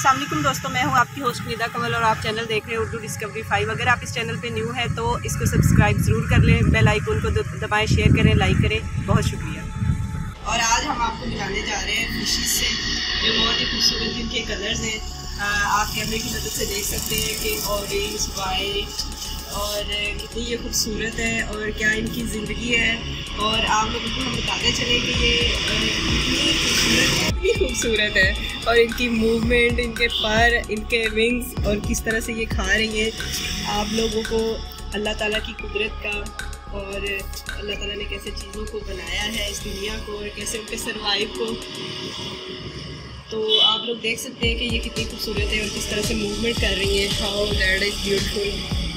अस्सलाम वालेकुम दोस्तों, मैं हूं आपकी होस्ट निदा कमल और आप चैनल देख रहे हैं उर्दू डिस्कवरी 5। अगर आप इस चैनल पे न्यू है तो इसको सब्सक्राइब ज़रूर कर लें, बेल आइकन को दबाएं, शेयर करें, लाइक करें। बहुत शुक्रिया। और आज हम आपको मिलाने जा रहे हैं फिशेस से जो बहुत ही खूबसूरत जिनके कलर्स हैं। आप कैमरे की मदद से देख सकते हैं कि ऑरेंज, वाइट और कितनी ये खूबसूरत है और क्या इनकी ज़िंदगी है। और आप लोगों को हम बताते चले कि ये कितनी खूबसूरत है और इनकी मूवमेंट, इनके पर, इनके विंग्स और किस तरह से ये खा रही हैं। आप लोगों को अल्लाह ताला की कुदरत का और अल्लाह ताला ने कैसे चीज़ों को बनाया है इस दुनिया को और कैसे उनके सर्वाइव को, तो आप लोग देख सकते हैं कि ये कितनी खूबसूरत है और किस तरह से मूवमेंट कर रही है। How that is beautiful.